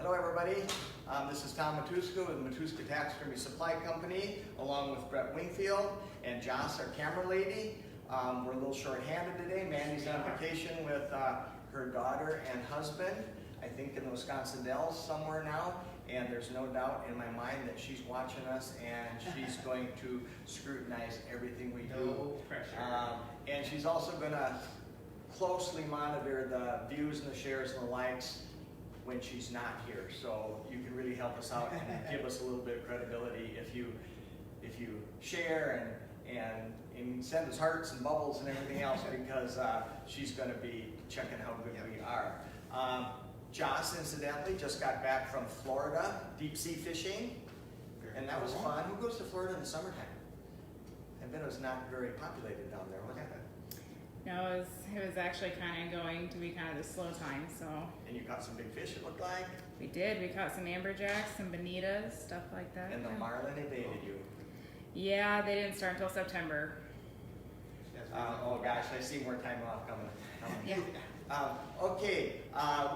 Hello everybody, this is Tom Matuska with Matuska Taxidermy Supply Company, along with Brett Wingfield and Joss, our camera lady. We're a little short-handed today. Mandy's on vacation with her daughter and husband, I think in the Wisconsin Dells somewhere now, and there's no doubt in my mind that she's watching us and she's going to scrutinize everything we do. No pressure. And she's also going to closely monitor the views and the shares and the likes when she's not here, so you can really help us out and give us a little bit of credibility if you share and send us hearts and bubbles and everything else, because she's going to be checking how good we are. Joss, incidentally, just got back from Florida deep sea fishing, and that was fun. Who goes to Florida in the summertime? I bet it was not very populated down there, was it? No, it was actually kind of going to be kind of the slow time, so. And you caught some big fish, it looked like? We did. We caught some amberjacks, some bonitas, stuff like that. And the marlin evaded you. Yeah, they didn't start until September. Oh gosh, I see more time off coming. Yeah. Okay,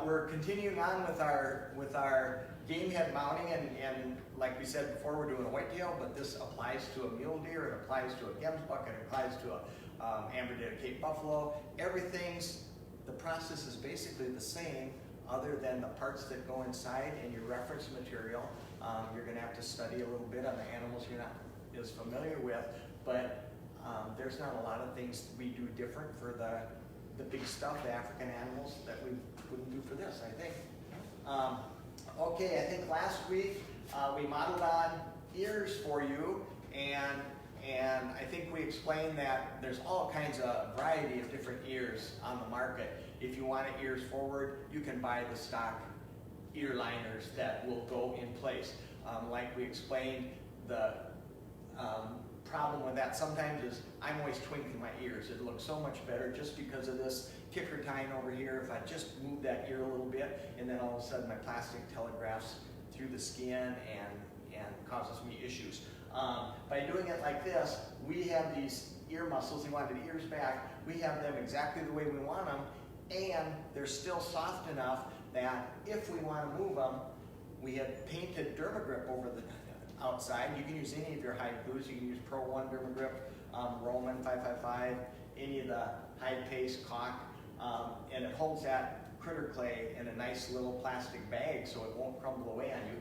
we're continuing on with our game head mounting, and like we said before, we're doing a whitetail, but this applies to a mule deer, it applies to a gemsbuck, it applies to a amber-deer Cape buffalo. The process is basically the same, other than the parts that go inside and your reference material. You're going to have to study a little bit on the animals you're not as familiar with, but there's not a lot of things we do different for the big stuff, the African animals, that we wouldn't do for this, I think. Okay, I think last week we modeled on ears for you, and I think we explained that there's all kinds of variety of different ears on the market. If you want ears forward, you can buy the stock ear liners that will go in place. Like we explained, the problem with that sometimes is I'm always twinkling my ears. It looks so much better just because of this kicker tine over here. If I just move that ear a little bit, and then all of a sudden my plastic telegraphs through the skin and causes me issues. By doing it like this, we have these ear muscles. You wanted ears back. We have them exactly the way we want them, and they're still soft enough that if we want to move them, we have painted Dermagrip over the outside. You can use any of your hide glues. You can use Pro 1 Dermagrip, Roman 555, any of the hide paste, caulk, and it holds that critter clay in a nice little plastic bag so it won't crumble away on you.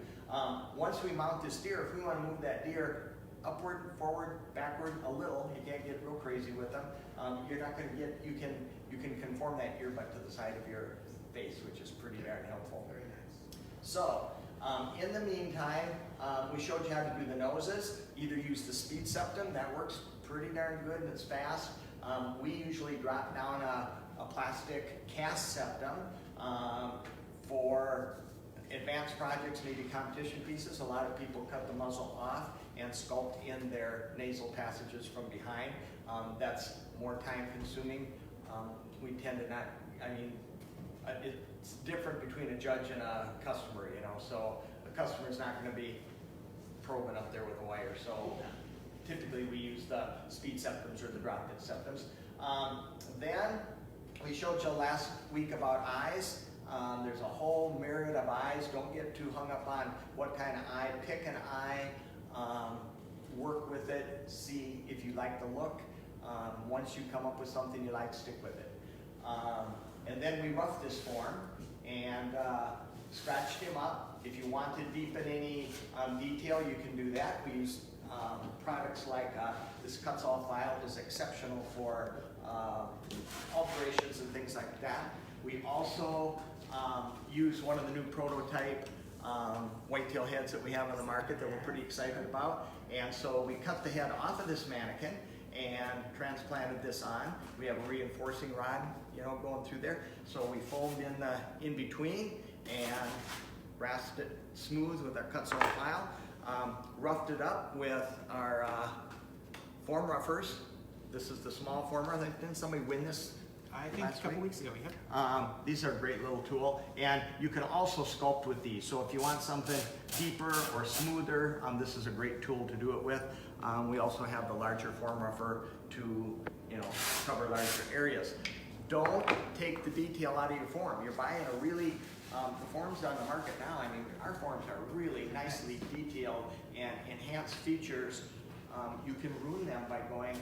Once we mount this deer, if we want to move that deer upward, forward, backward a little, you can't get real crazy with them. You're not going to get, you can conform that ear butt to the side of your face, which is pretty darn helpful. Very nice. So, in the meantime, we showed you how to do the noses. Either use the speed septum, that works pretty darn good and it's fast. We usually drop down a plastic cast septum for advanced projects, maybe competition pieces. A lot of people cut the muzzle off and sculpt in their nasal passages from behind. That's more time consuming. We tend to not, it's different between a judge and a customer, you know, so the customer's not going to be probing up there with a wire. So typically we use the speed septums or the drop bit septums. Then we showed you last week about eyes. There's a whole myriad of eyes. Don't get too hung up on what kind of eye. Pick an eye, work with it, see if you like the look. Once you come up with something you like, stick with it. And then we roughed this form and scratched him up. If you want to deepen any detail, you can do that. We use products like this cuts-all file is exceptional for alterations and things like that. We also use one of the new prototype whitetail heads that we have on the market that we're pretty excited about. And so we cut the head off of this mannequin and transplanted this on. We have a reinforcing rod, you know, going through there. So we foamed in the in-between and rasped it smooth with our cut-sewn file. Roughed it up with our form roughers. This is the small former. Didn't somebody win this? I think a couple weeks ago, yeah. These are a great little tool, and you can also sculpt with these. So if you want something deeper or smoother, this is a great tool to do it with. We also have the larger form rougher to, you know, cover larger areas. don't take the detail out of your form. You're buying a really, the forms on the market now, I mean, our forms are really nicely detailed and enhanced features. You can ruin them by going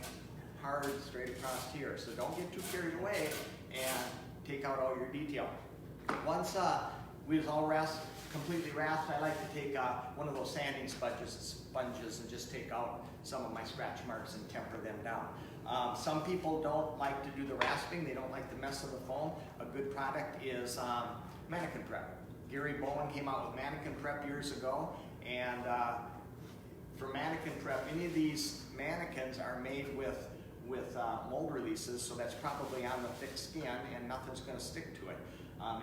hard straight across here. So don't get too carried away and take out all your detail. Once we was all completely rasped, I like to take one of those sanding sponges and just take out some of my scratch marks and temper them down. Some people don't like to do the rasping. They don't like the mess of the foam. A good product is Mannequin Prep. Gary Bowen came out with Mannequin Prep years ago, and for Mannequin Prep, any of these mannequins are made with mold releases, so that's probably on the thick skin and nothing's going to stick to it.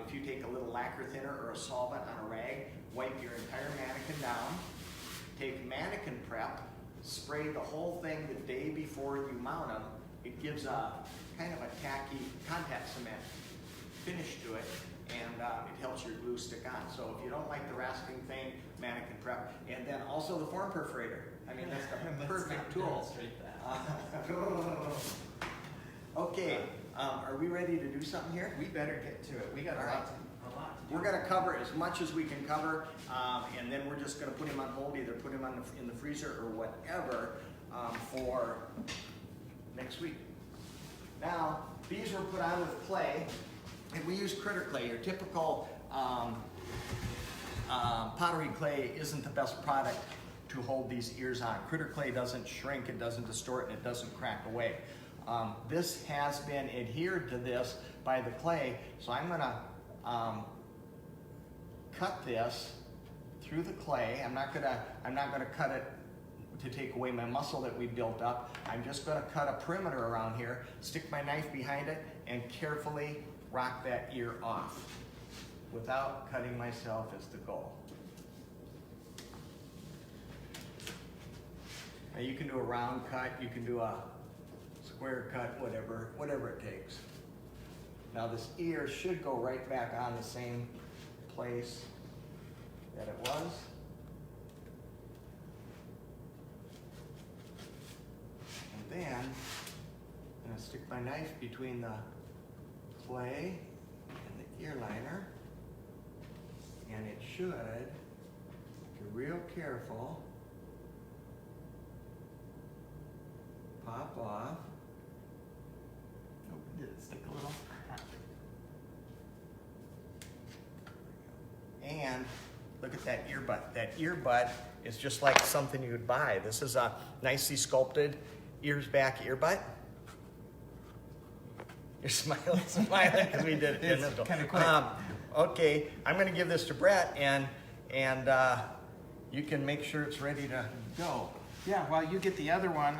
If you take a little lacquer thinner or a solvent on a rag, wipe your entire mannequin down, take Mannequin Prep, spray the whole thing the day before you mount them. It gives a kind of a tacky contact cement finish to it, and it helps your glue stick on. So if you don't like the rasping thing, Mannequin Prep. And then also the form perforator. I mean, that's the perfect tool. Okay, are we ready to do something here? We better get to it. We got a lot to do. We're going to cover as much as we can cover, and then we're just going to put him on hold, either put him in the freezer or whatever for next week. Now, these were put on with clay, and we use critter clay. Your typical pottery clay isn't the best product to hold these ears on. Critter clay doesn't shrink, it doesn't distort, and it doesn't crack away. This has been adhered to this by the clay, so I'm going to cut this through the clay. I'm not gonna cut it to take away my muscle that we built up. I'm just gonna cut a perimeter around here, stick my knife behind it, and carefully rock that ear off without cutting myself is the goal. Now you can do a round cut, you can do a square cut, whatever it takes. Now this ear should go right back on the same place that it was. And then I'm going to stick my knife between the clay and the ear liner, and it should, be real careful, pop off. Oh, did it stick a little? And look at that earbud. That earbud is just like something you would buy. This is a nicely sculpted ears back earbud. You're smiling because we did it. It's kind of quick. Okay, I'm going to give this to Brett, and you can make sure it's ready to go. Yeah, while you get the other one,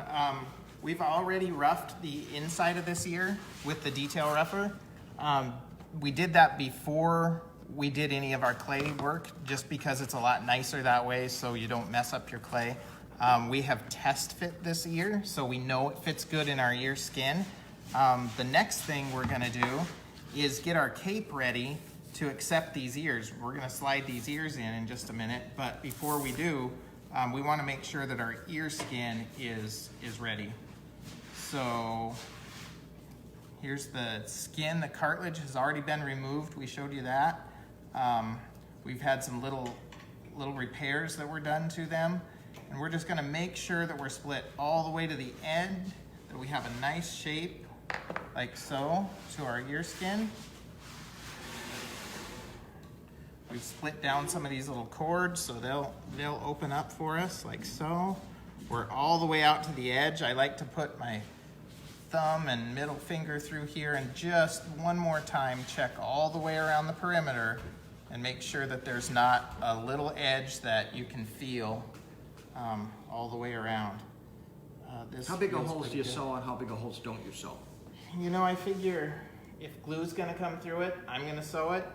we've already roughed the inside of this ear with the detail rougher. We did that before we did any of our clay work, just because it's a lot nicer that way so you don't mess up your clay. We have test fit this ear, so we know it fits good in our ear skin. The next thing we're gonna do is get our cape ready to accept these ears. We're gonna slide these ears in just a minute, but before we do, we wanna make sure that our ear skin is ready. So here's the skin. The cartilage has already been removed. We showed you that. We've had some little repairs that were done to them, and we're just gonna make sure that we're split all the way to the end, that we have a nice shape like so to our ear skin. We've split down some of these little cords so they'll open up for us like so. We're all the way out to the edge. I like to put my thumb and middle finger through here and just one more time check all the way around the perimeter and make sure that there's not a little edge that you can feel all the way around. How big of holes do you sew and how big of holes don't you sew? You know, I figure if glue's gonna come through it, I'm gonna sew it.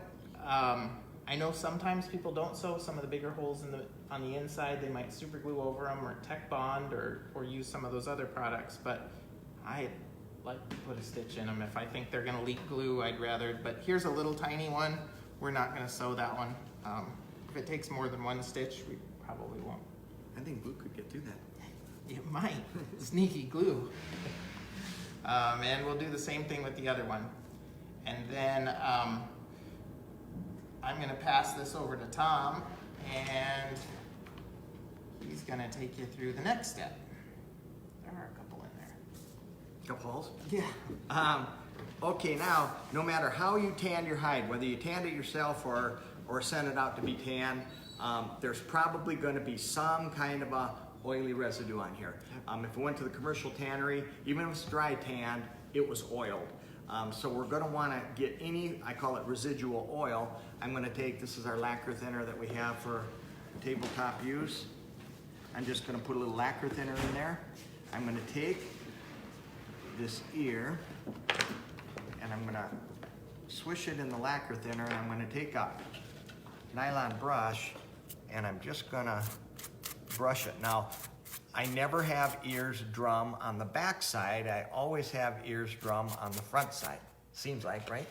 I know sometimes people don't sew some of the bigger holes on the inside. They might super glue over them or Tech Bond or use some of those other products, but I like to put a stitch in them. If I think they're gonna leak glue, I'd rather, but here's a little tiny one. We're not gonna sew that one. If it takes more than one stitch, we probably won't. I think glue could get through that. It might. Sneaky glue. And we'll do the same thing with the other one. And then I'm gonna pass this over to Tom, and he's gonna take you through the next step. There are a couple in there. Couple holes? Yeah. Okay, now, no matter how you tan your hide, whether you tanned it yourself or send it out to be tanned, there's probably gonna be some kind of a oily residue on here. If it went to the commercial tannery, even if it's dry tanned, it was oiled. So we're gonna wanna get any, I call it residual oil. I'm gonna take, this is our lacquer thinner that we have for tabletop use. I'm just gonna put a little lacquer thinner in there. I'm gonna take this ear and I'm gonna swish it in the lacquer thinner, and I'm gonna take a nylon brush and I'm just gonna brush it. Now, I never have ears drum on the back side. I always have ears drum on the front side. Seems like, right?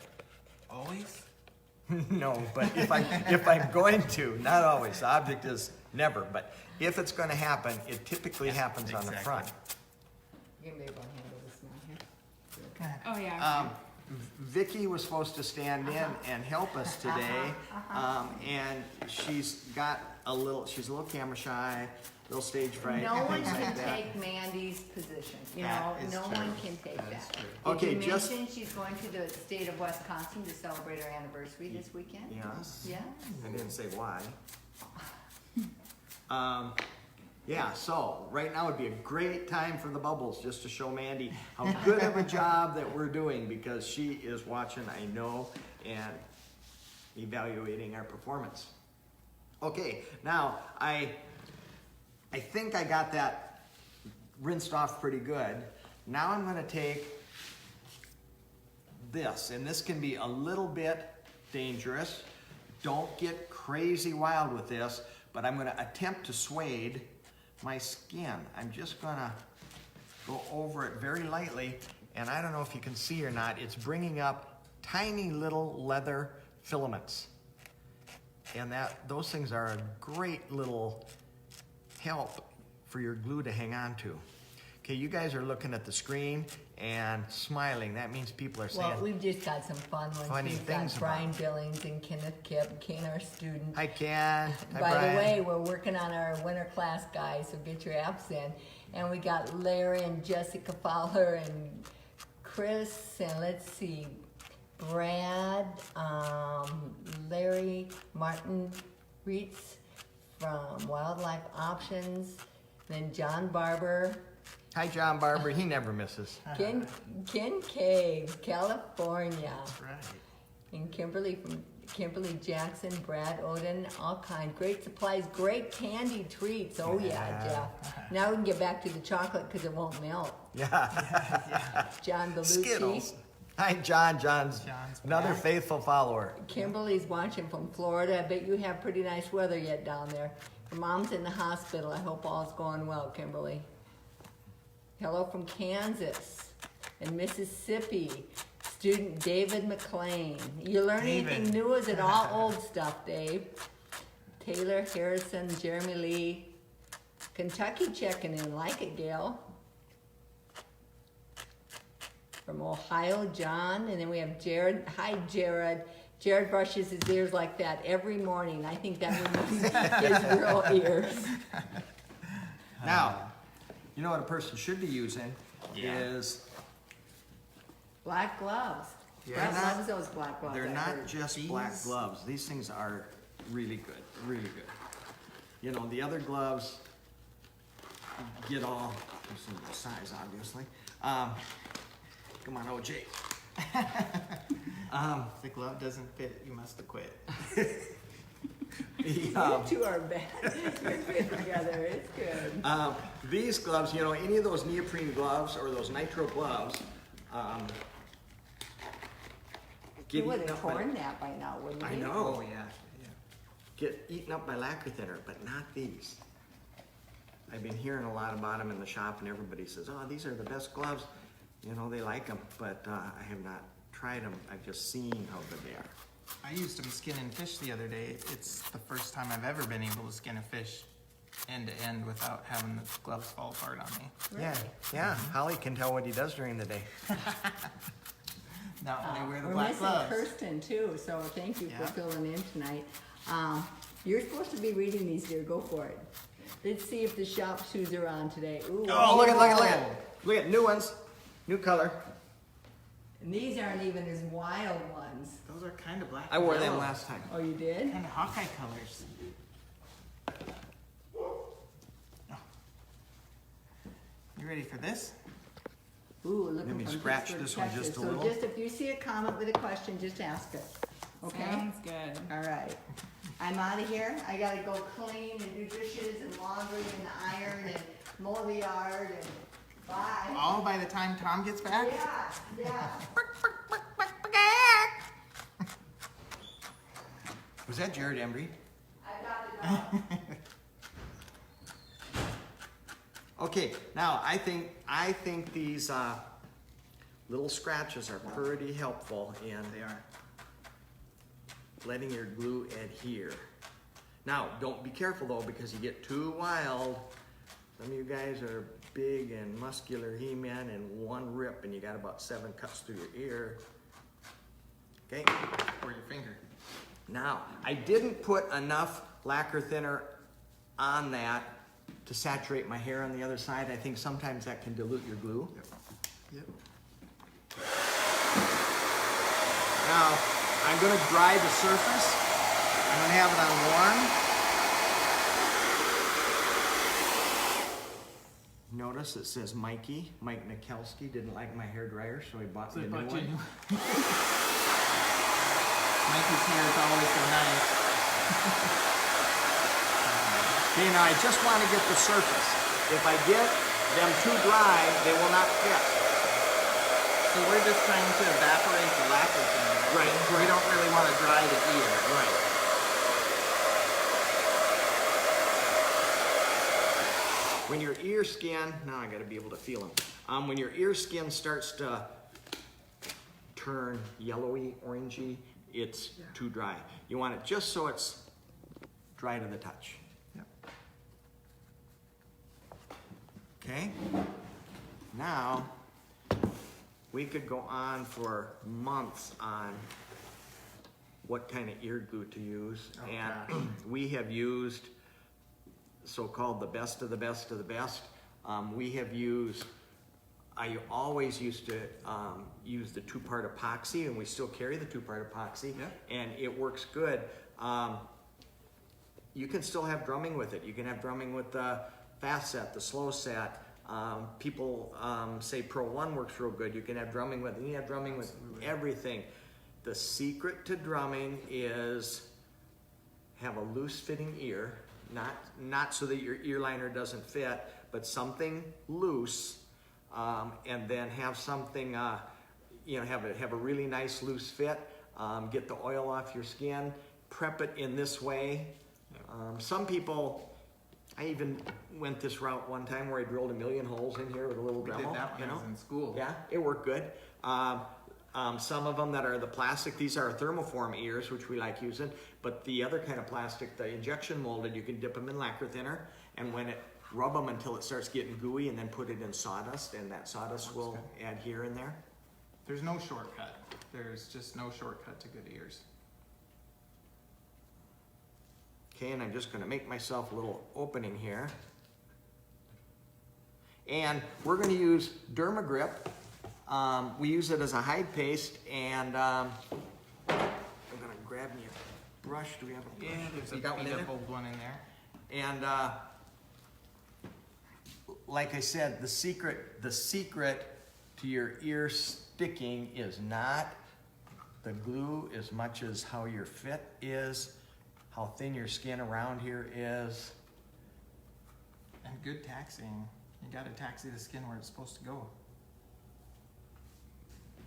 Always? No, but if I'm going to, not always. The object is never, but if it's gonna happen, it typically happens on the exactly. front. You may want to handle this one here. Oh, yeah. Vicky was supposed to stand in and help us today, and she's a little camera shy, little stage fright, No one things like can that. take Mandy's position, you That know, is no true. one can take That is that. true. Did Okay, you just- mention she's going to the state of Wisconsin to celebrate her anniversary this weekend? Yes. Yes. I didn't say why. Yeah, so right now would be a great time for the bubbles, just to show Mandy how good of a job that we're doing, because she is watching, I know, and evaluating our performance. Okay, now I think I got that rinsed off pretty good. Now I'm gonna take this, and this can be a little bit dangerous. Don't get crazy wild with this, but I'm gonna attempt to suede my skin. I'm just gonna go over it very lightly, and I don't know if you can see or not, it's bringing up tiny little leather filaments. And those things are a great little help for your glue to hang on to. Okay, you guys are looking at the screen and smiling. That means people are saying, Well, we've just got some fun ones. Funny We've things got about Brian Billings and Kenneth Kipp, Ken, our student. hi Ken, hi By Brian. the way, we're working on our winter class, guys, so get your apps in. And we got Larry and Jessica Fowler and Chris, and let's see, Brad, Larry, Martin Reitz from Wildlife Options, then John Barber, Hi John Barber, he never misses. Ken Cave, California, That's right. and Kimberly Jackson, Brad Oden, all kind. Great supplies, great candy treats. Oh yeah, Jeff. Now we can get back to the chocolate because it won't melt. Yeah, John Belushi. Skittles. Hi John, John's another back. faithful follower. Kimberly's watching from Florida. I bet you have pretty nice weather yet down there. Your mom's in the hospital. I hope all's going well, Kimberly. Hello from Kansas and Mississippi. Student David McLean. You learn anything David. new? Or is it all old stuff, Dave? Taylor Harrison, Jeremy Lee. Kentucky checking in. Like it, Gail. From Ohio, John. And then we have Jared. Hi, Jared. Jared brushes his ears like that every morning. I think that would be his real ears. Now, you know what a person should be using Yeah. is Black gloves. Yeah. Brett They're not- loves those black gloves. they're I not heard. just black These- gloves. These things are really good, really good. You know, the other gloves get all, there's some size obviously. Come on, OJ. If the glove doesn't fit, you must have quit. The, You two are bad. You're good together. It's good. these gloves, you know, any of those neoprene gloves or those nitro gloves, You get would eaten have up by, torn that by now, wouldn't you? I know, yeah. get eaten up by lacquer thinner, but not these. I've been hearing a lot about them in the shop, and everybody says, "Oh, these are the best gloves." You know, they like them, but I have not tried them. I've just seen how good they are. I used them skinning fish the other day. It's the first time I've ever been able to skin a fish end to end without having the gloves fall apart on me. Yeah, yeah. Holly can tell what he does during the day. Not when I wear the We're black missing gloves. Kirsten too, so thank you for Yeah. filling in tonight. You're supposed to be reading these, dear. Go for it. Let's see if the shop shoes are on today. Ooh, Oh, look at, look at new ones, new color. And these aren't even as wild ones. Those are kind of black. I wore and them yellow. last time. Oh, you did? Kind of Hawkeye colors. Oh. You ready for this? Ooh, looking Let me from scratch Pittsburgh, this one Texas. just a So little. just if you see a comment with a question, just ask it. Okay? Sounds good. All right. I'm out of here. I gotta go clean and do dishes and laundry and iron and mow the yard and bye. All by the time Tom gets back? Yeah, yeah. Was that Jared Embry? I got the dog. Okay, now I think these little scratches are pretty helpful in They are. letting your glue adhere. Now, don't be careful though, because you get too wild. Some of you guys are big and muscular He-Man and one rip and you got about 7 cuts through your ear. Okay, Or your finger. now, I didn't put enough lacquer thinner on that to saturate my hair on the other side. I think sometimes that can dilute your glue. Yep. Now, I'm gonna dry the surface. I'm gonna have it on warm. Notice it says Mikey. Mike Mikulski didn't like my hair dryer, so he bought me a new one. Mikey's hair is always so nice. Okay, now I just want to get the surface. If I get them too dry, they will not fit. So we're just trying to evaporate the lacquer thing. Right, We don't really want to dry the ear. Right. When your ear skin, now I got to be able to feel them. When your ear skin starts to turn yellowy, orangey, it's too dry. You want it just so it's dry to the touch. Yep. Okay? Now, we could go on for months on what kind of ear glue to use. Oh, and gosh. we have used so-called the best of the best of the best. We have used, I always used to use the 2-part epoxy, and we still carry the 2-part epoxy, Yeah. and it works good. You can still have drumming with it. You can have drumming with the fast set, the slow set. People say Pro 1 works real good. You can have drumming with it. You can have drumming with everything. The secret to drumming is have a loose fitting ear, not so that your ear liner doesn't fit, but something loose, and then have something, have a really nice loose fit. Get the oil off your skin. Prep it in this way. Some people, I even went this route one time where I drilled 1,000,000 holes in here with a little We Dremel. did that when I was in school. Yeah, it worked good. Some of them that are the plastic, these are thermoform ears, which we like using, but the other kind of plastic, the injection molded, you can dip them in lacquer thinner, and rub them until it starts getting gooey, and then put it in sawdust, and that sawdust will adhere in there. There's no shortcut. There's just no shortcut to good ears. Okay, and I'm just gonna make myself a little opening here. And we're gonna use Dermagrip. We use it as a hide paste, and I'm gonna grab me a brush. Do we have a brush? Yeah, there's a You got one in there? old one in there. And like I said, the secret to your ear sticking is not the glue as much as how your fit is, how thin your skin around here is. And good taxiing. You gotta taxi the skin where it's supposed to go.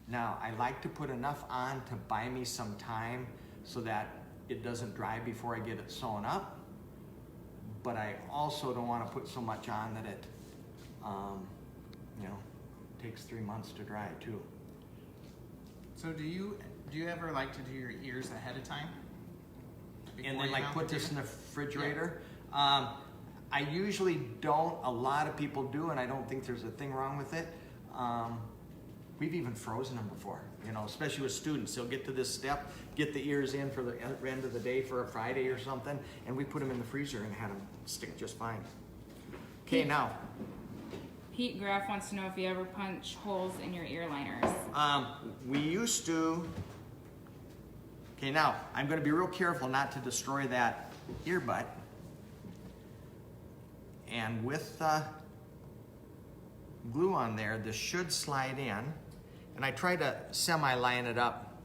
Now, I like to put enough on to buy me some time so that it doesn't dry before I get it sewn up. But I also don't want to put so much on that it, takes 3 months to dry too. So do you ever like to do your ears ahead of time? And Before then you like mount put the this in deer? the refrigerator. I usually don't. A lot of people do, and I don't think there's a thing wrong with it. We've even frozen them before, you know, especially with students. They'll get to this step, get the ears in for the end of the day for a Friday or something, and we put them in the freezer and had them stick just fine. Okay, now. Pete Graff wants to know if you ever punch holes in your ear liners. We used to. Okay, now, I'm gonna be real careful not to destroy that ear butt. And with glue on there, this should slide in. And I try to semi-line it up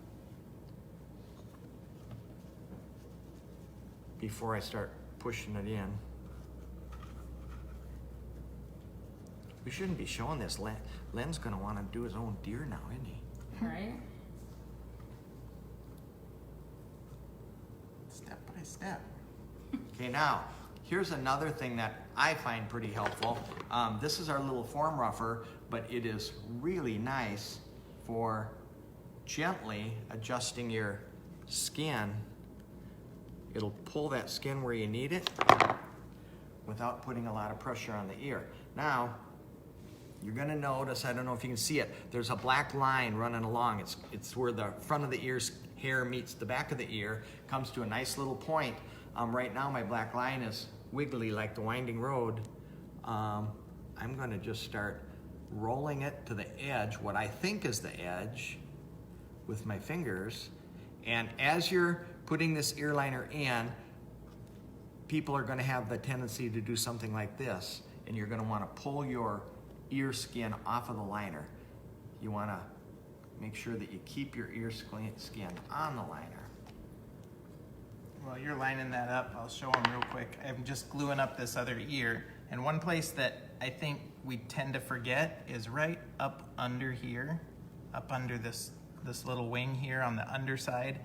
before I start pushing it in. We shouldn't be showing this. Len's gonna wanna do his own deer now, isn't he? Right? Step by step. Okay, now, here's another thing that I find pretty helpful. This is our little foam rougher, but it is really nice for gently adjusting your skin. It'll pull that skin where you need it without putting a lot of pressure on the ear. Now, you're gonna notice, I don't know if you can see it, there's a black line running along. It's where the front of the ear's hair meets the back of the ear, comes to a nice little point. Right now my black line is wiggly like the winding road. I'm gonna just start rolling it to the edge, what I think is the edge, with my fingers. And as you're putting this ear liner in, people are gonna have the tendency to do something like this, and you're gonna wanna pull your ear skin off of the liner. You wanna make sure that you keep your ear skin on the liner. While you're lining that up, I'll show them real quick. I'm just gluing up this other ear. And one place that I think we tend to forget is right up under here, up under this little wing here on the underside.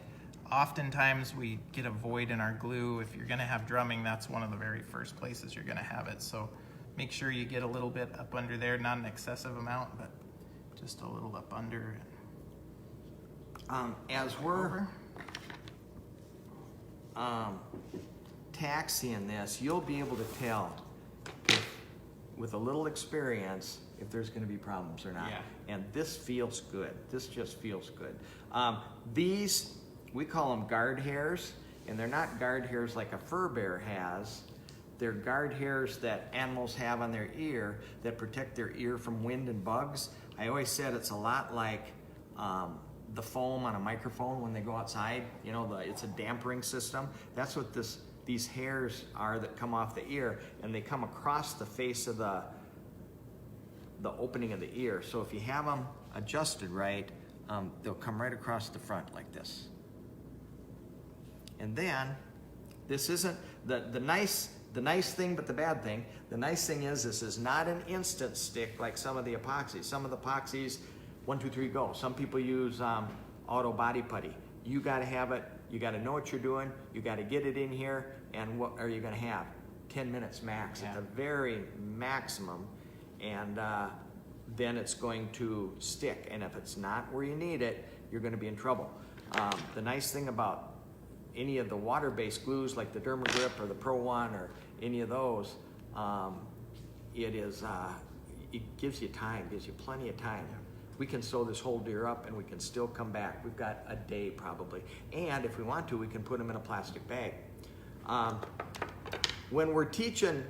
Oftentimes we get a void in our glue. If you're gonna have drumming, that's one of the very first places you're gonna have it. So make sure you get a little bit up under there, not an excessive amount, but just a little up under. As we're taxiing this, you'll be able to tell with a little experience if there's going to be problems or not. Yeah. And this feels good. This just feels good. These, we call them guard hairs, and they're not guard hairs like a fur bear has. They're guard hairs that animals have on their ear that protect their ear from wind and bugs. I always said it's a lot like the foam on a microphone when they go outside. You know, it's a dampering system. That's what these hairs are that come off the ear, and they come across the face of the opening of the ear. So if you have them adjusted right, they'll come right across the front like this. And then, this isn't the nice thing, but the bad thing. The nice thing is this is not an instant stick like some of the epoxies. Some of the epoxies, 1, 2, 3, go. Some people use auto body putty. You gotta have it, you gotta know what you're doing, you gotta get it in here, and what are you gonna have? 10 minutes max, at the very maximum, and then it's going to stick. And if it's not where you need it, you're gonna be in trouble. The nice thing about any of the water-based glues like the Dermagrip or the Pro One or any of those, it gives you time, gives you plenty of time. We can sew this whole deer up and we can still come back. We've got a day probably. And if we want to, we can put them in a plastic bag. When we're teaching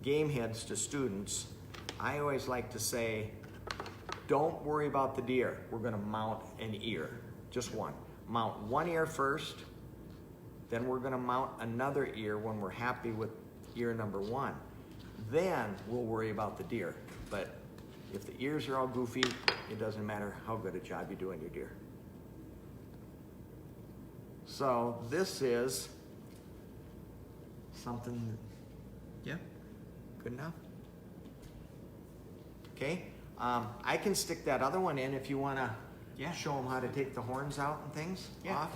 game heads to students, I always like to say, don't worry about the deer. We're gonna mount an ear, just one. Mount one ear first, then we're gonna mount another ear when we're happy with ear number 1. Then we'll worry about the deer. But if the ears are all goofy, it doesn't matter how good a job you do on your deer. So this is something, Yeah. good enough? Okay, I can stick that other one in if you wanna show them how to take the horns out and things off.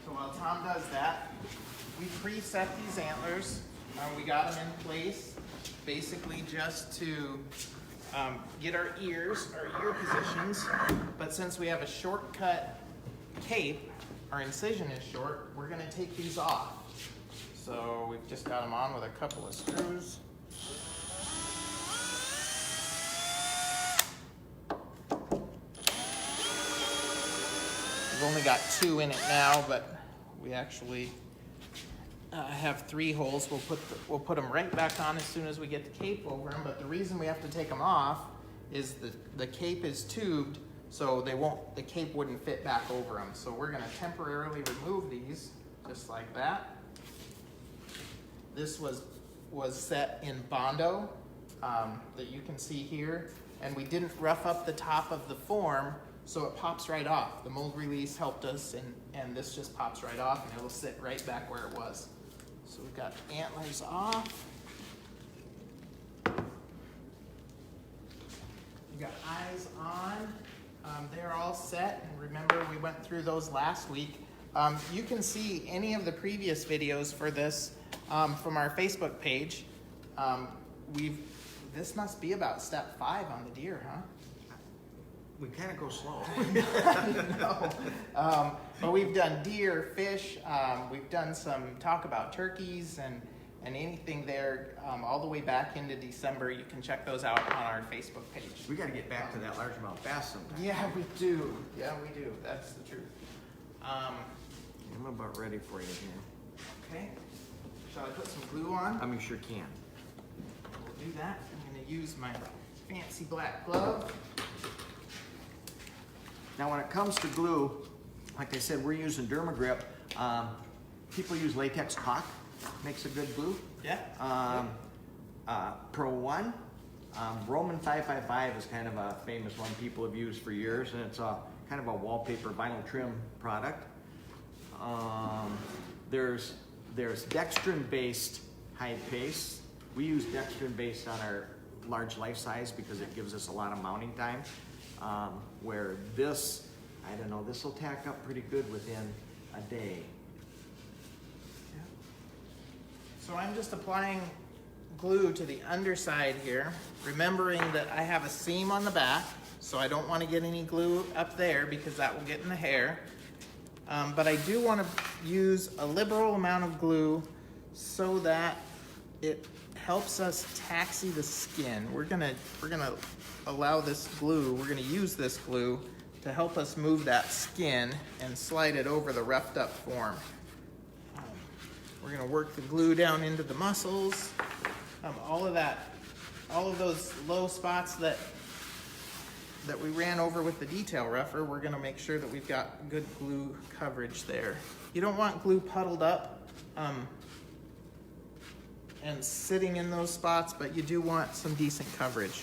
So while Tom does that, we preset these antlers. We got them in place basically just to get our ear positions. But since we have a shortcut cape, our incision is short, we're gonna take these off. So we've just got them on with a couple of screws. only got 2 in it now, but we actually have 3 holes. We'll put them right back on as soon as we get the cape over them. But the reason we have to take them off is the cape is tubed, so the cape wouldn't fit back over them. So we're gonna temporarily remove these just like that. This was set in Bondo that you can see here, and we didn't rough up the top of the form, so it pops right off. The mold release helped us, and this just pops right off, and it'll sit right back where it was. So we've got antlers off. We got eyes on. They're all set. And remember, we went through those last week. You can see any of the previous videos for this from our Facebook page. This must be about step 5 on the deer, huh? We kind of go slow. No. But we've done deer, fish, we've done some talk about turkeys and anything there all the way back into December. You can check those out on our Facebook page. We got to get back to that largemouth bass sometime. Yeah, we do. Yeah, we do. That's the truth. I'm about ready for you here. Okay. Shall I put some glue on? You sure can. We'll do that. I'm going to use my fancy black glove. Now, when it comes to glue, like I said, we're using Dermagrip. People use latex caulk, makes a good glue. Yeah. Pro One, Roman 555 is kind of a famous one people have used for years, and it's a kind of a wallpaper vinyl trim product. There's dextrin-based hide paste. We use dextrin-based on our large life size because it gives us a lot of mounting time. Where this, I don't know, this will tack up pretty good within a day. So I'm just applying glue to the underside here, remembering that I have a seam on the back, so I don't want to get any glue up there because that will get in the hair. But I do want to use a liberal amount of glue so that it helps us taxi the skin. We're gonna allow this glue, we're gonna use this glue to help us move that skin and slide it over the roughed up form. We're gonna work the glue down into the muscles. All of those low spots that we ran over with the detail rougher, we're gonna make sure that we've got good glue coverage there. You don't want glue puddled up and sitting in those spots, but you do want some decent coverage.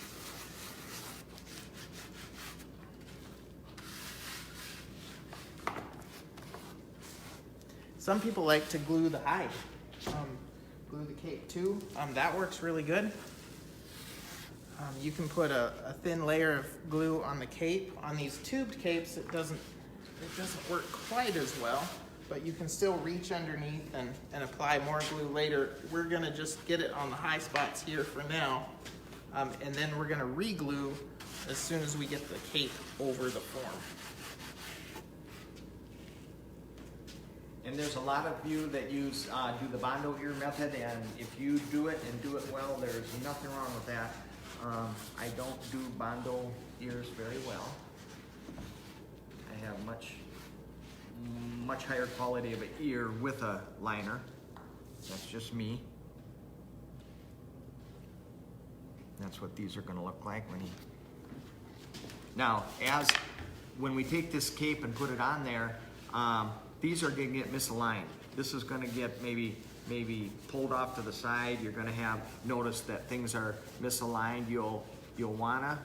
Some people like to glue the hide, glue the cape too. That works really good. You can put a thin layer of glue on the cape. On these tubed capes, it doesn't work quite as well, but you can still reach underneath and apply more glue later. We're gonna just get it on the high spots here for now, and then we're gonna re-glue as soon as we get the cape over the form. And there's a lot of you that use do the Bondo ear method, and if you do it and do it well, there's nothing wrong with that. I don't do Bondo ears very well. I have much higher quality of an ear with a liner. That's just me. That's what these are going to look like when you... Now, when we take this cape and put it on there, these are going to get misaligned. This is going to get maybe pulled off to the side. You're going to notice that things are misaligned. You'll want to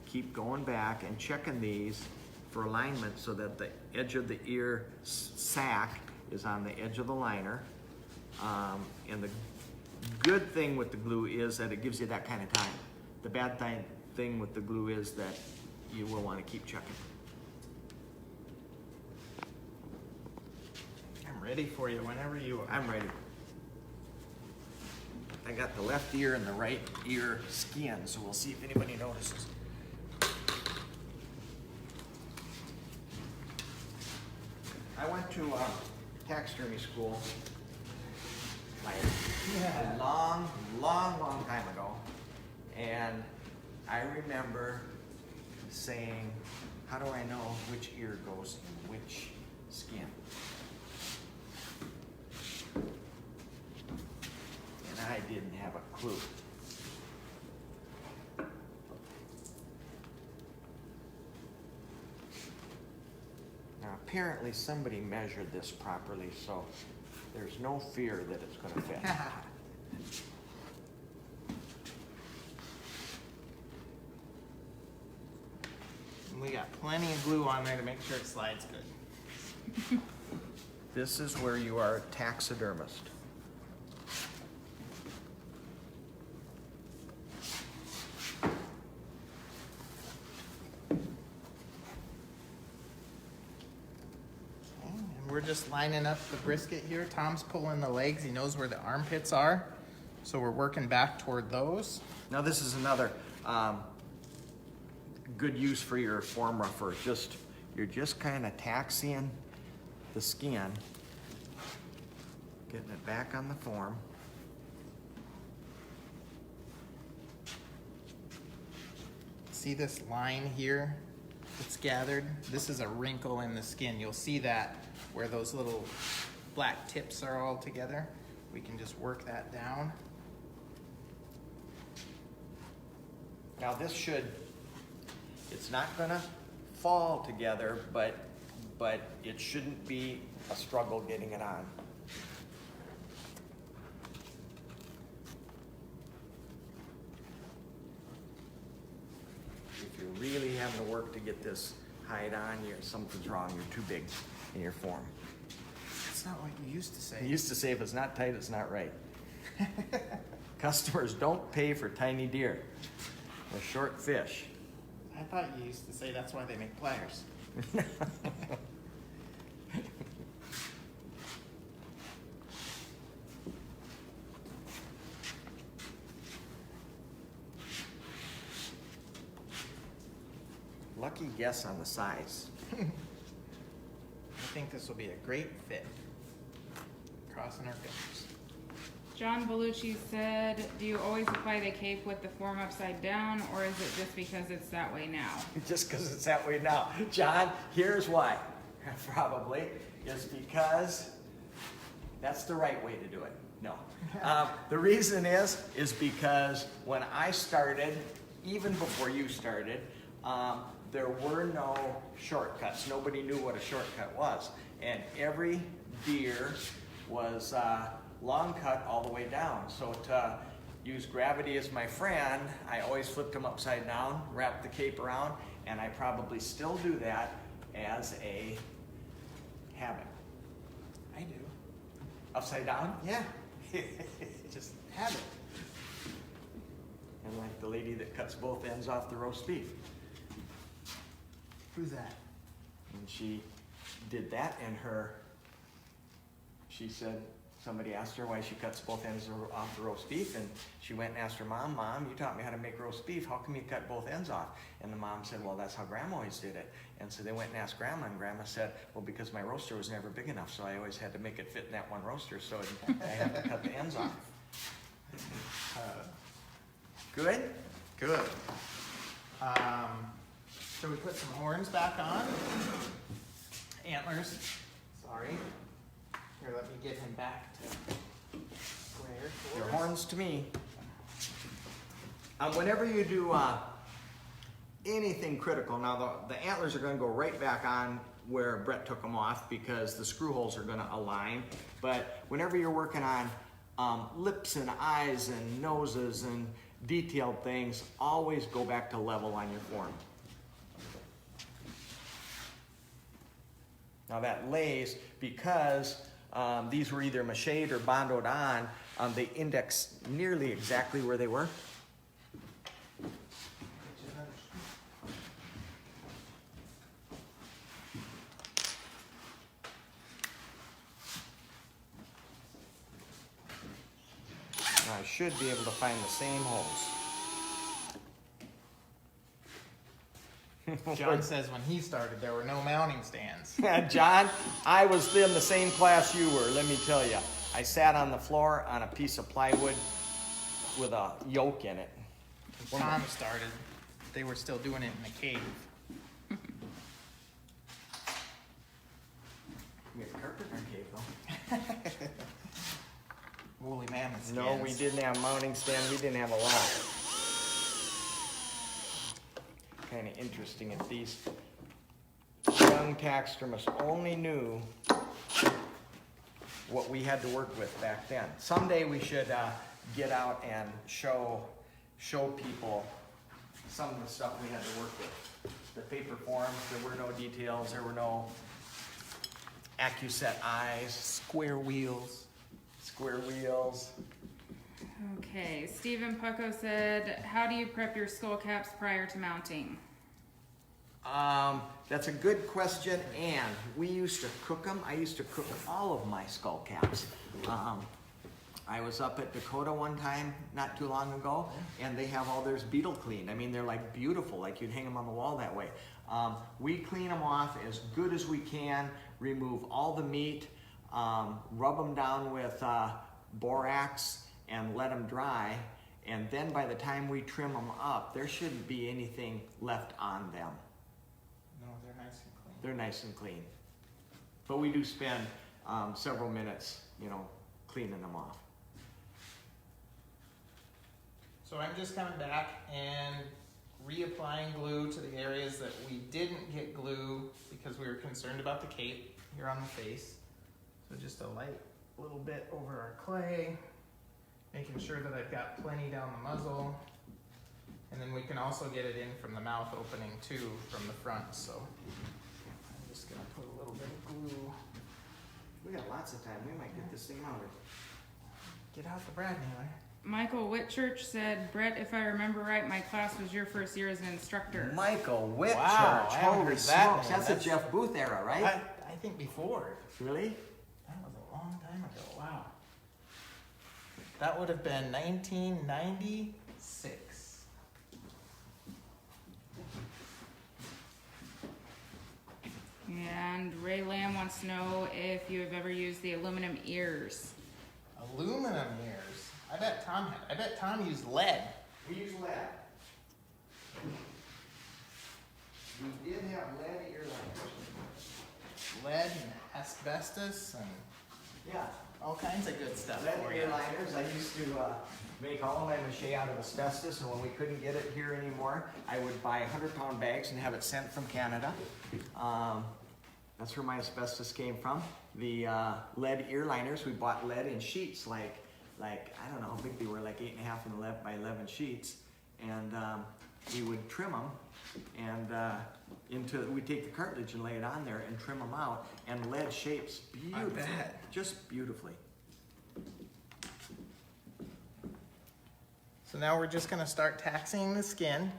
keep going back and checking these for alignment so that the edge of the ear sac is on the edge of the liner. And the good thing with the glue is that it gives you that kind of time. The bad thing with the glue is that you will want to keep checking. I'm ready for you whenever you are. I'm ready. I got the left ear and the right ear skin, so we'll see if anybody notices. I went to taxidermy school like a long time ago, and I remember saying, How do I know which ear goes in which skin? And I didn't have a clue. Now apparently somebody measured this properly, so there's no fear that it's going to fit. We got plenty of glue on there to make sure it slides good. This is where you are a taxidermist. And we're just lining up the brisket here. Tom's pulling the legs. He knows where the armpits are. So we're working back toward those. Now this is another good use for your form rougher. You're just kind of taxiing the skin, getting it back on the form. See this line here that's gathered? This is a wrinkle in the skin. You'll see that where those little black tips are all together. We can just work that down. Now this it's not gonna fall together, but it shouldn't be a struggle getting it on. If you're really having to work to get this hide on, something's wrong. You're too big in your form. That's not what you used to say. I used to say if it's not tight, it's not right. Customers don't pay for tiny deer or short fish. I thought you used to say that's why they make pliers. Lucky guess on the size. I think this will be a great fit. Crossing our fingers. John Belushi said, do you always apply the cape with the form upside down, or is it just because it's that way now? Just because it's that way now. John, here's why. Probably is because that's the right way to do it. No. The reason is because when I started, even before you started, there were no shortcuts. Nobody knew what a shortcut was. And every deer was long cut all the way down. So to use gravity as my friend, I always flipped them upside down, wrapped the cape around, and I probably still do that as a habit. I do. Upside down? Yeah. Just habit. And like the lady that cuts both ends off the roast beef. Who's that? And she did that, and she said, somebody asked her why she cuts both ends off the roast beef, and she went and asked her mom, Mom, you taught me how to make roast beef. How come you cut both ends off? And the mom said, well, that's how Grandma always did it. And so they went and asked Grandma, and Grandma said, well, because my roaster was never big enough, so I always had to make it fit in that one roaster, so I have to cut the ends off. Good? Good. So we put some horns back on. Antlers. Sorry. Here, let me get him back to square. Your horns to me. Whenever you do anything critical, now the antlers are going to go right back on where Brett took them off because the screw holes are going to align. But whenever you're working on lips and eyes and noses and detailed things, always go back to level on your form. Now that lays because these were either macheted or bondoed on, they index nearly exactly where they were. Now I should be able to find the same holes. John says when he started, there were no mounting stands. John, I was in the same class you were, let me tell you. I sat on the floor on a piece of plywood with a yoke in it. When Tom started, they were still doing it in the cave. though. Woolly mammoth skins. No, we didn't have mounting stand. We didn't have a lot. Kind of interesting if these young taxidermists only knew what we had to work with back then. Someday we should get out and show people some of the stuff we had to work with. The paper forms, there were no details, there were no Accuset eyes, Square wheels. square wheels. Okay, Stephen Pucko said, how do you prep your skull caps prior to mounting? That's a good question, and we used to cook them. I used to cook all of my skull caps. I was up at Dakota one time not too long ago, and they have all theirs beetle cleaned. I mean, they're like beautiful, like you'd hang them on the wall that way. We clean them off as good as we can, remove all the meat, rub them down with borax and let them dry, and then by the time we trim them up, there shouldn't be anything left on them. No, they're nice and clean. They're nice and clean. But we do spend several minutes, cleaning them off. So I'm just coming back and reapplying glue to the areas that we didn't get glue because we were concerned about the cape here on the face. So just a light little bit over our clay, making sure that I've got plenty down the muzzle. And then we can also get it in from the mouth opening too, from the front. So I'm just gonna put a little bit of glue. We got lots of time. We might get this thing mounted. Get out the Brad Naylor. Michael Whitchurch said, Brett, if I remember right, my class was your first year as an instructor. Michael Whitchurch. Wow, I haven't Holy heard that smokes. name. That's the Jeff Booth era, right? I think before. Really? That was a long time ago. Wow. That would have been 1996. And Ray Lamb wants to know if you have ever used the aluminum ears. Aluminum ears. I bet Tom used lead. We use lead. We did have lead earliners. Lead and asbestos and Yeah. all kinds of good stuff. Lead for you. earliners. I used to make all of my mache out of asbestos, and when we couldn't get it here anymore, I would buy 100-pound bags and have it sent from Canada. That's where my asbestos came from. The lead earliners, we bought lead in sheets, like I don't know how big they were, like 8.5 and 11 by 11 sheets, and we would trim them, and we take the cartilage and lay it on there and trim them out, and lead shapes beautifully, just beautifully. So now we're just gonna start taxing the skin.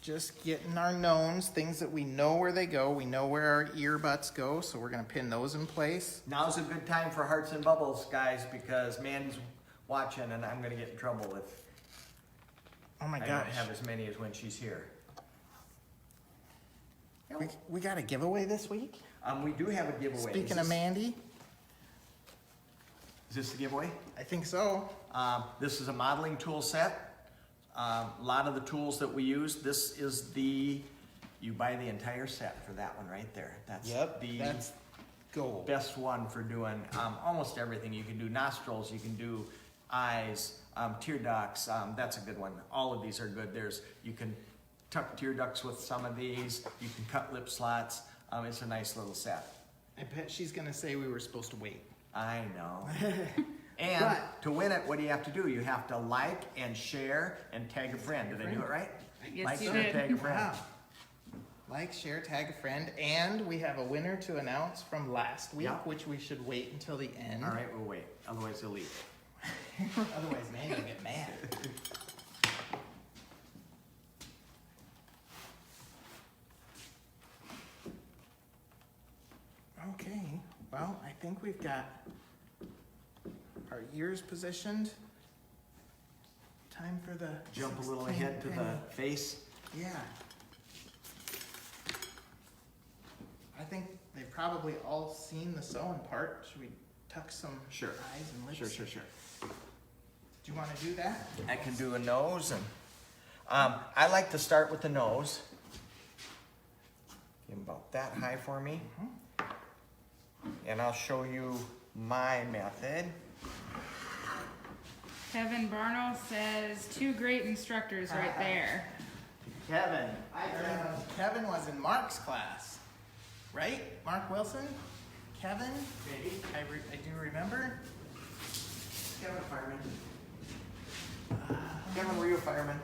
Just getting our knowns, things that we know where they go. We know where our ear butts go, so we're gonna pin those in place. Now's a good time for hearts and bubbles, guys, because Mandy's watching, and I'm gonna get in trouble if Oh my I gosh. don't have as many as when she's here. We got a giveaway this week? We do have a giveaway. Speaking of Mandy, Is this the giveaway? I think so. This is a modeling tool set. A lot of the tools that we use, this is you buy the entire set for that one right there. That's That's gold. best one for doing almost everything. You can do nostrils, you can do eyes, tear ducts. That's a good one. All of these are good. You can tuck tear ducts with some of these. You can cut lip slots. It's a nice little set. I bet she's gonna say we were supposed to wait. I know. And to win it, what do you have to do? You have to like and share and tag a friend. Did I do it right? Yes, Like, you share, did. tag a friend. Wow. Like, share, tag a friend, and we have a winner to announce from last week, Yeah. which we should wait until the end. All right, we'll wait. Otherwise, they'll leave. Otherwise, man, you'll get mad. Okay, well, I think we've got our ears positioned. Time for the Jump a little 16 ahead to the penny. face. Yeah. I think they've probably all seen the sewing part. Should we tuck some Sure. eyes and lips? Sure. Do you want to do that? I can do a nose, and I like to start with the nose. Get about that high for me. and I'll show you my method. Kevin Barnell says 2 great instructors right there. Kevin. Hi, Kevin. Kevin was in Mark's class, right? Mark Wilson? Kevin? Maybe. I do remember. Kevin Fireman. Kevin, were you a fireman?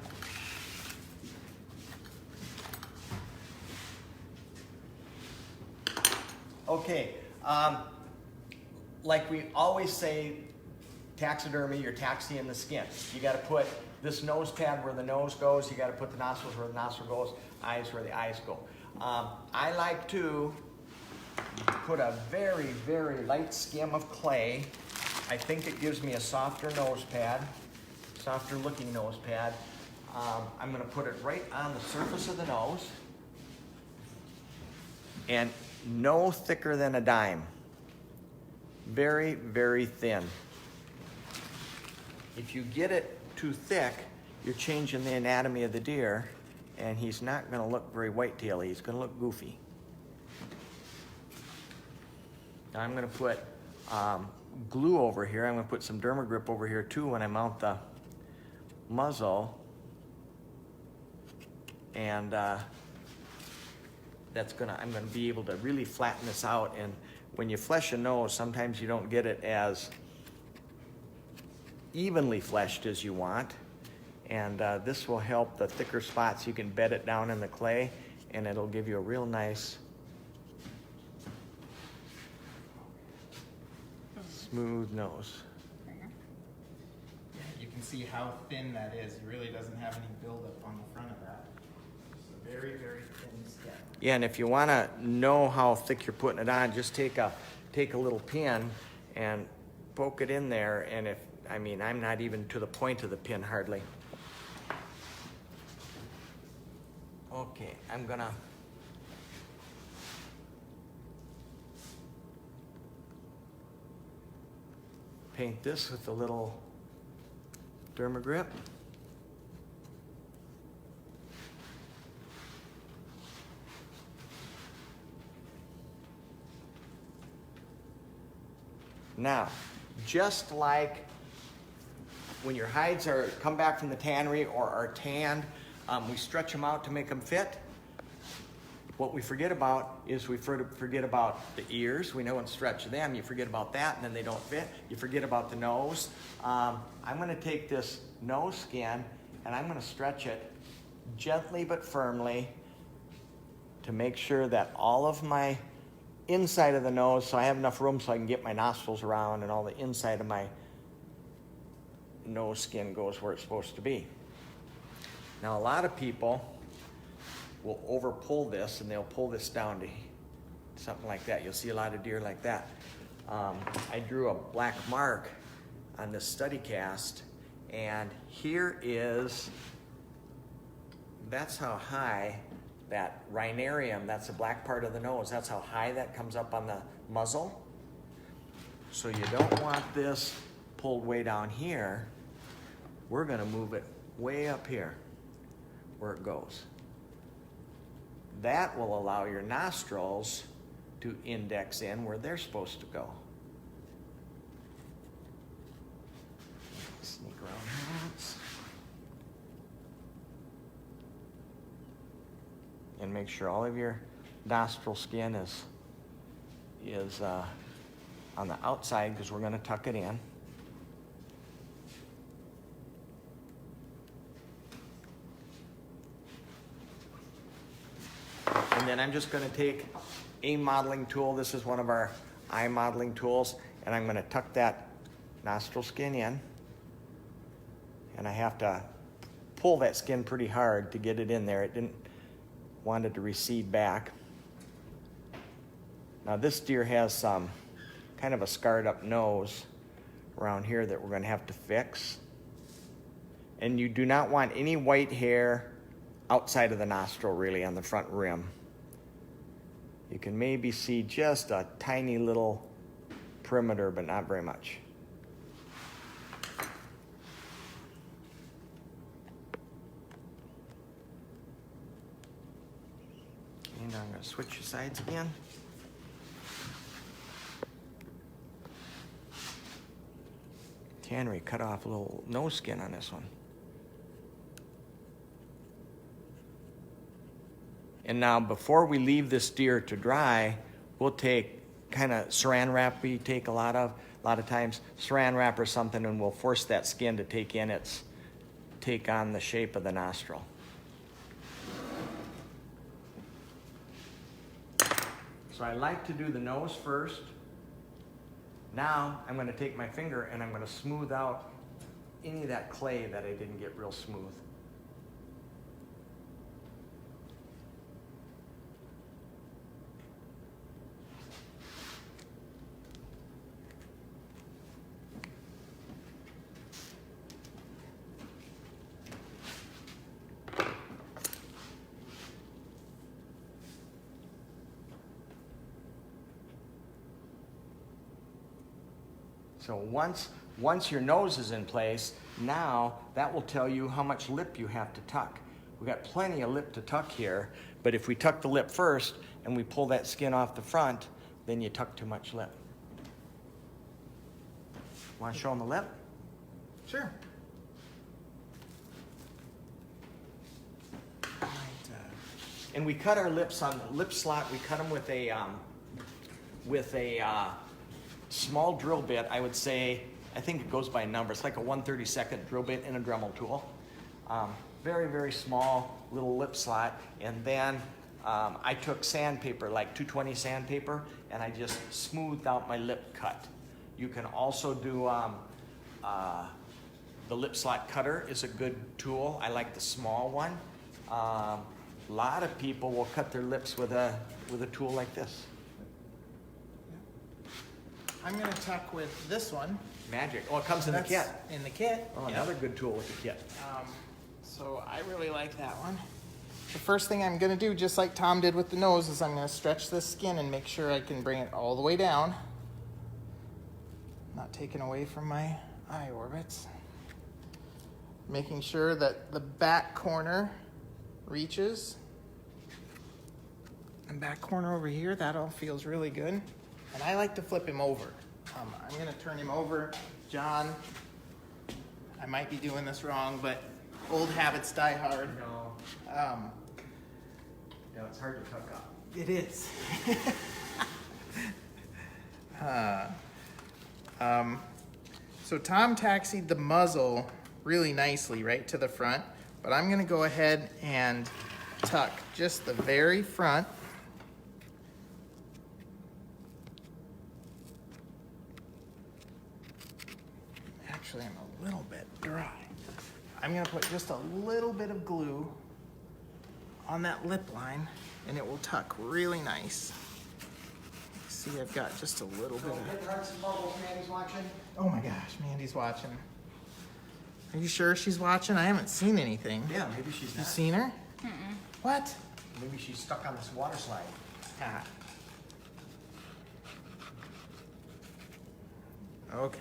Okay, like we always say, taxidermy, you're taxiing the skin. You gotta put this nose pad where the nose goes, you gotta put the nostrils where the nostril goes, eyes where the eyes go. I like to put a very, very light skim of clay. I think it gives me a softer nose pad, softer looking nose pad. I'm gonna put it right on the surface of the nose. And no thicker than a dime. Very, very thin. If you get it too thick, you're changing the anatomy of the deer, and he's not gonna look very whitetail-y, he's gonna look goofy. Now I'm gonna put glue over here. I'm gonna put some dermagrip over here too when I mount the muzzle. And I'm gonna be able to really flatten this out. And when you flesh a nose, sometimes you don't get it as evenly fleshed as you want. And this will help the thicker spots. You can bed it down in the clay and it'll give you a real nice smooth nose. Yeah, you can see how thin that is. It really doesn't have any buildup on the front of that. It's a very, very thin skin. Yeah, and if you want to know how thick you're putting it on, just take a little pin and poke it in there. And I'm not even to the point of the pin hardly. Okay, I'm gonna paint this with a little dermagrip. Now, just like when your hides come back from the tannery or are tanned, we stretch them out to make them fit. What we forget about is we forget about the ears. We don't stretch them. You forget about that, and then they don't fit. You forget about the nose. I'm going to take this nose skin, and I'm going to stretch it gently but firmly to make sure that all of my inside of the nose, so I have enough room so I can get my nostrils around, and all the inside of my nose skin goes where it's supposed to be. Now, a lot of people will over pull this, and they'll pull this down to something like that. You'll see a lot of deer like that. I drew a black mark on this study cast, and that's how high that rhinarium, that's the black part of the nose, that's how high that comes up on the muzzle. So you don't want this pulled way down here. We're gonna move it way up here where it goes. That will allow your nostrils to index in where they're supposed to go. Sneak around here. And make sure all of your nostril skin is on the outside, because we're going to tuck it in. And then I'm just going to take a modeling tool. This is one of our eye modeling tools, and I'm going to tuck that nostril skin in. And I have to pull that skin pretty hard to get it in there. It wanted to recede back. Now this deer has some kind of a scarred up nose around here that we're going to have to fix. And you do not want any white hair outside of the nostril, really, on the front rim. You can maybe see just a tiny little perimeter, but not very much. And I'm going to switch the sides again. tannery cut off a little nose skin on this one. And now before we leave this deer to dry, we'll take kind of saran wrap we take a lot of times, saran wrap or something, and we'll force that skin to take on the shape of the nostril. So I like to do the nose first. Now I'm going to take my finger and I'm going to smooth out any of that clay that I didn't get real smooth. So once your nose is in place, now that will tell you how much lip you have to tuck. We've got plenty of lip to tuck here, but if we tuck the lip first and we pull that skin off the front, then you tuck too much lip. Want to show them the lip? Sure. And we cut our lips on the lip slot. We cut them with a small drill bit. I would say, I think it goes by number. It's like a 1/32 drill bit in a Dremel tool. Very, very small little lip slot. And then I took sandpaper, like 220 sandpaper, and I just smoothed out my lip cut. You can also do, the lip slot cutter is a good tool. I like the small one. A lot of people will cut their lips with a tool like this. I'm gonna tuck with this one. Magic. Oh, it comes in the kit. That's in the kit. Oh, Yep. another good tool with the kit. So I really like that one. The first thing I'm gonna do, just like Tom did with the nose, is I'm gonna stretch this skin and make sure I can bring it all the way down. Not taking away from my eye orbits. Making sure that the back corner reaches. And back corner over here, that all feels really good. And I like to flip him over. I'm gonna turn him over. John, I might be doing this wrong, but old habits die hard. No. Yeah, it's hard to tuck up. It is. So Tom taxied the muzzle really nicely right to the front, but I'm gonna go ahead and tuck just the very front. Actually, I'm a little bit dry. I'm gonna put just a little bit of glue on that lip line and it will tuck really nice. See, I've got just a little bit of... Hearts and bubbles, Mandy's watching. Oh my gosh, Mandy's watching. Are you sure she's watching? I haven't seen anything. Yeah, maybe she's You not. seen her? What? Maybe she's stuck on this water slide. Ah. Okay.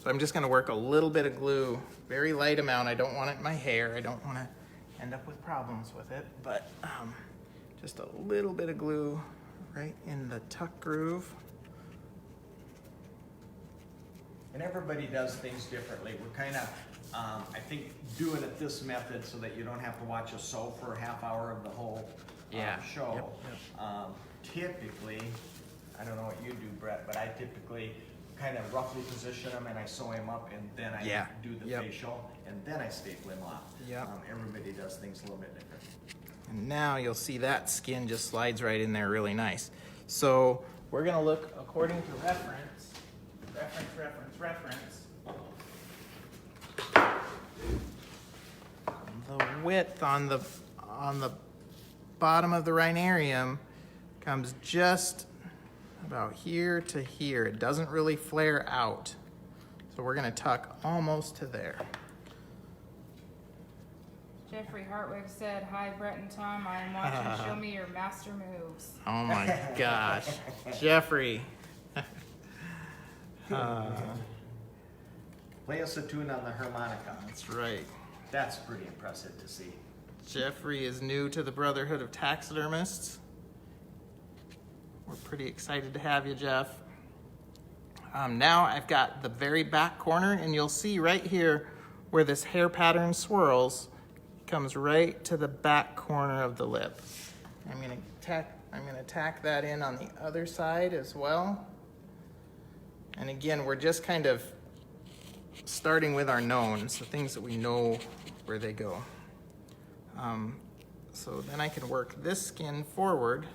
So I'm just gonna work a little bit of glue, very light amount. I don't want it in my hair. I don't wanna end up with problems with it, but just a little bit of glue right in the tuck groove. And everybody does things differently. We're kind of, I think, doing it this method so that you don't have to watch us sew for a half hour of the whole show. Yep. Typically, I don't know what you do, Brett, but I typically kind of roughly position them and I sew them up and then I do the facial and then I staple them off. Yep. Everybody does things a little bit different. And now you'll see that skin just slides right in there really nice. So we're gonna look according to reference. The width on the bottom of the rhinarium comes just about here to here. It doesn't really flare out. So we're gonna tuck almost to there. Jeffrey Hartwig said, "Hi, Brett and Tom. I am watching. Show me your master moves." Oh my gosh, Jeffrey. Play us a tune on the harmonica. That's right. That's pretty impressive to see. Jeffrey is new to the Brotherhood of Taxidermists. We're pretty excited to have you, Jeff. Now I've got the very back corner, and you'll see right here where this hair pattern swirls comes right to the back corner of the lip. I'm gonna tack that in on the other side as well. And again, we're just kind of starting with our knowns, the things that we know where they go. So then I can work this skin forward.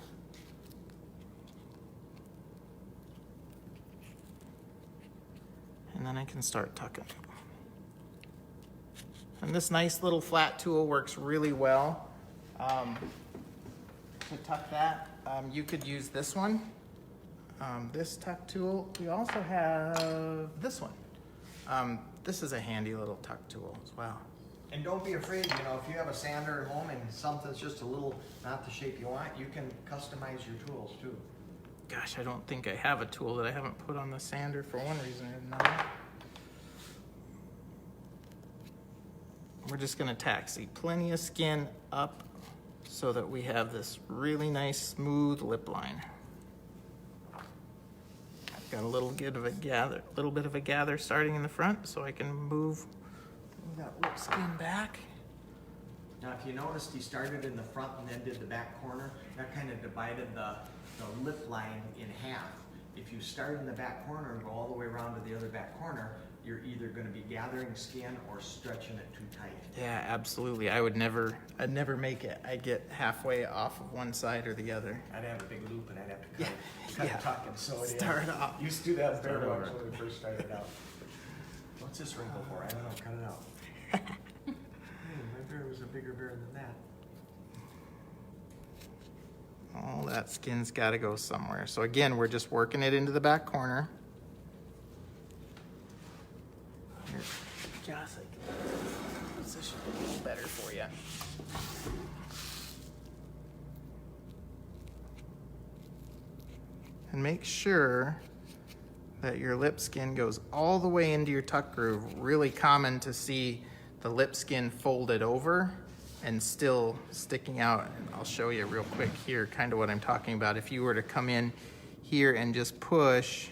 And then I can start tucking. And this nice little flat tool works really well to tuck that. You could use this one, this tuck tool. We also have this one. This is a handy little tuck tool as well. And don't be afraid, you know, if you have a sander at home and something's just a little not the shape you want, you can customize your tools too. Gosh, I don't think I have a tool that I haven't put on the sander for one reason or another. We're just gonna tack, see, plenty of skin up so that we have this really nice smooth lip line. I've got a little bit of a gather starting in the front so I can move that lip skin back. Now, if you noticed, he started in the front and then did the back corner. That kind of divided the lip line in half. If you start in the back corner and go all the way around to the other back corner, you're either going to be gathering skin or stretching it too tight. Yeah, absolutely. I'd never make it. I'd get halfway off of one side or the other. I'd have a big loop and I'd have to cut Yeah. it, tuck and sew it in. Start off. Used to do that very Start much over. when we first started out. What's this wrinkle for? I don't know. Cut it out. My bear was a bigger bear than that. All that skin's got to go somewhere. So again, we're just working it into the back corner. Here, Joss, I can position it a little better for you. And make sure that your lip skin goes all the way into your tuck groove. Really common to see the lip skin folded over and still sticking out. And I'll show you real quick here kind of what I'm talking about. If you were to come in here and just push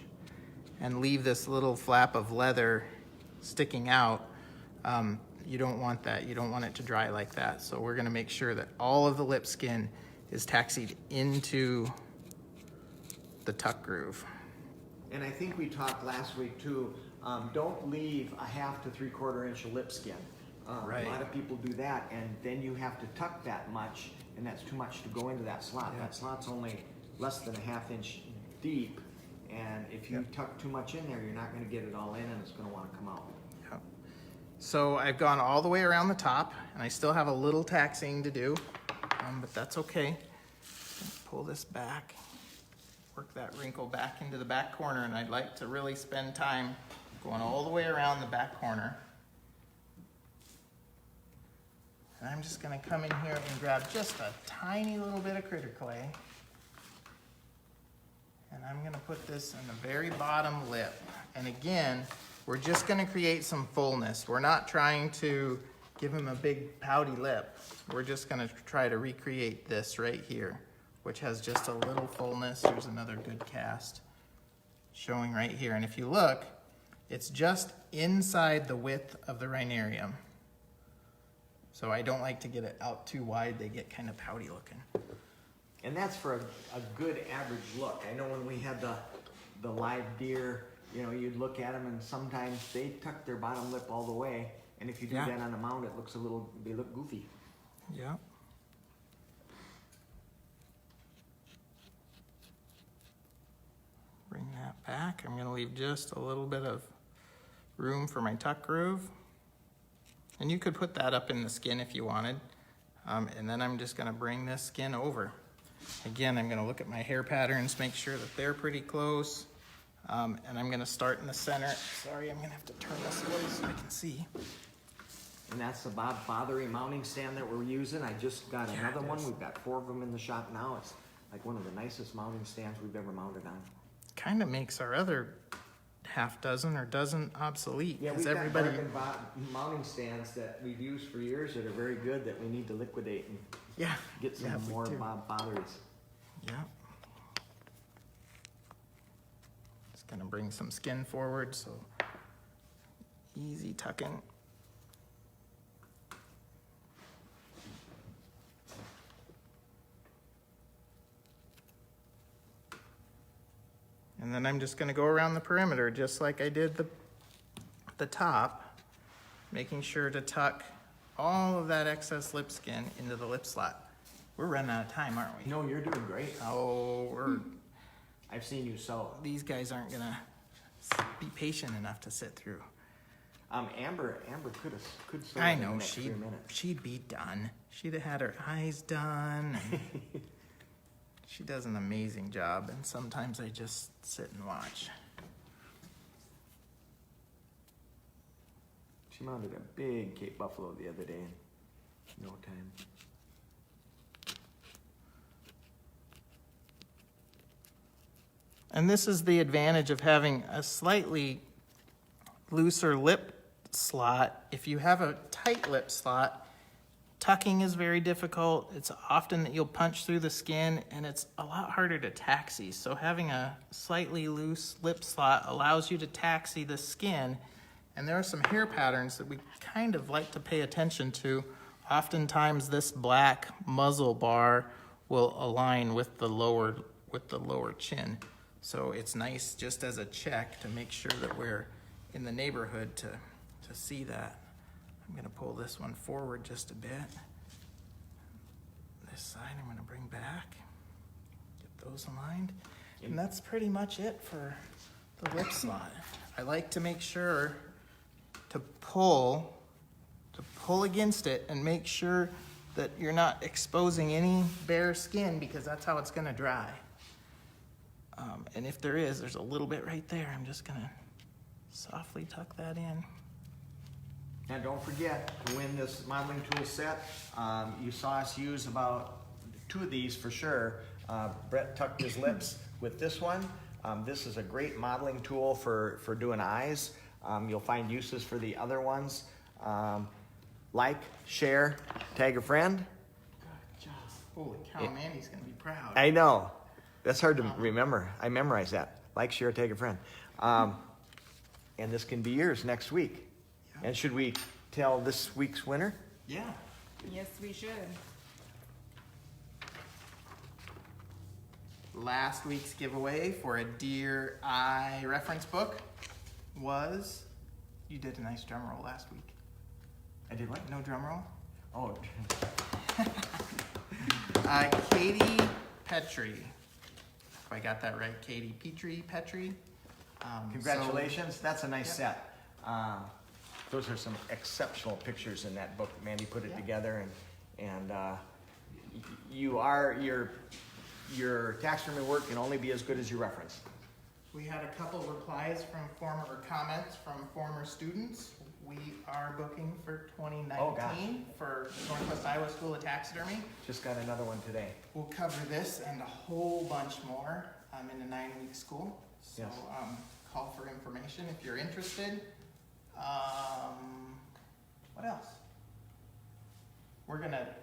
and leave this little flap of leather sticking out, you don't want that. You don't want it to dry like that. So we're gonna make sure that all of the lip skin is taxied into the tuck groove. And I think we talked last week too, don't leave a 1/2 to 3/4 inch of lip skin. Right. A lot of people do that, and then you have to tuck that much, and that's too much to go into that slot. Yeah. That slot's only less than a 1/2 inch deep, and if you tuck too much in there, you're not gonna get it all in, and it's gonna wanna come out. Yep. So I've gone all the way around the top, and I still have a little taxing to do, but that's okay. Pull this back, work that wrinkle back into the back corner, and I'd like to really spend time going all the way around the back corner. And I'm just gonna come in here and grab just a tiny little bit of critter clay. And I'm gonna put this in the very bottom lip. And again, we're just gonna create some fullness. We're not trying to give him a big pouty lip. We're just gonna try to recreate this right here, which has just a little fullness. Here's another good cast showing right here. And if you look, it's just inside the width of the rhinarium. So I don't like to get it out too wide. They get kind of pouty looking. And that's for a good average look. I know when we had the live deer, you know, you'd look at them and sometimes they tuck their bottom lip all the way. And if you do Yeah. that on a mount, it looks they look goofy. Yeah. Bring that back. I'm gonna leave just a little bit of room for my tuck groove. And you could put that up in the skin if you wanted. And then I'm just gonna bring this skin over. Again, I'm gonna look at my hair patterns, make sure that they're pretty close. And I'm gonna start in the center. Sorry, I'm gonna have to turn this away so I can see. And that's the Bob Bothery mounting stand that we're using. I just got Yeah, another it one. is. We've got 4 of them in the shop now. It's like one of the nicest mounting stands we've ever mounted on. Kind of makes our other half dozen or dozen obsolete. Yeah, because we've everybody, got bargain mounting stands that we've used for years that are very good that we need to liquidate and yeah, get some yeah, we more do. Bob Botheries. Yeah. Just gonna bring some skin forward, so easy tucking. And then I'm just gonna go around the perimeter just like I did the top, making sure to tuck all of that excess lip skin into the lip slot. We're running out of time, aren't we? No, you're doing great. Oh, I've seen you sew. these guys aren't gonna be patient enough to sit through. Amber could sew I in the know, next 3 minutes. she'd be done. She'd have had her eyes done. And she does an amazing job, and sometimes I just sit and watch. She mounted a big Cape Buffalo the other day in no time. And this is the advantage of having a slightly looser lip slot. If you have a tight lip slot, tucking is very difficult. It's often that you'll punch through the skin, and it's a lot harder to taxi. So having a slightly loose lip slot allows you to taxi the skin. And there are some hair patterns that we kind of like to pay attention to. Oftentimes this black muzzle bar will align with the lower chin. So it's nice just as a check to make sure that we're in the neighborhood to see that. I'm gonna pull this one forward just a bit. This side I'm gonna bring back, get those aligned. And that's pretty much it for the lip slot. I like to make sure to pull against it and make sure that you're not exposing any bare skin, because that's how it's gonna dry. And if there's a little bit right there, I'm just gonna softly tuck that in. And don't forget to win this modeling tool set. You saw us use about 2 of these for sure. Brett tucked his lips with this one. This is a great modeling tool for doing eyes. You'll find uses for the other ones. Like, share, tag a friend. Good job. Holy cow, Mandy's gonna be proud. I know. That's hard to remember. I memorized that. Like, share, tag a friend. And this can be yours next week. Yeah. And should we tell this week's winner? Yeah. Yes, we should. Last week's giveaway for a Deer Eye reference book was, you did a nice drum roll last week. I did what? No drum roll? Oh, Katie Petrie. If I got that right, Katie Petrie. congratulations. That's a nice Yeah. set. Those are some exceptional pictures in that book. Mandy put it Yeah. together, and your taxidermy work can only be as good as your reference. We had a couple replies from comments from former students. We are booking for 2019 for Northwest Iowa School of Taxidermy. Just got another one today. We'll cover this and a whole bunch more in a 9-week school. So Yes. call for information if you're interested. What else? We're gonna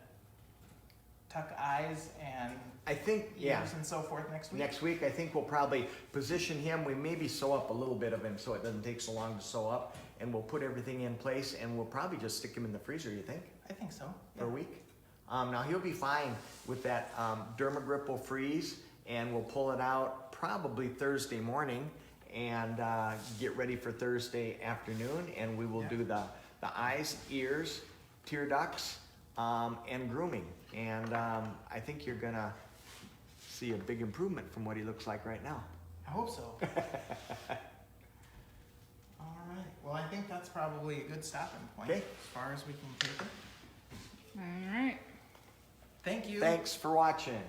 tuck eyes and I think, ears and so forth next week. Next week, I think we'll probably position him. We maybe sew up a little bit of him so it doesn't take so long to sew up. And we'll put everything in place, and we'll probably just stick him in the freezer, you think, I think so. for a week? Now, he'll be fine with that. Dermagrip will freeze, and we'll pull it out probably Thursday morning and get ready for Thursday afternoon. And we will do the eyes, ears, tear ducts, and grooming. And I think you're gonna see a big improvement from what he looks like right now. I hope so. All right. Well, I think that's probably a good stopping point Okay. as far as we can take it. All right. Thank you. Thanks for watching.